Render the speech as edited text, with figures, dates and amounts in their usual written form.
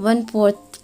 1/4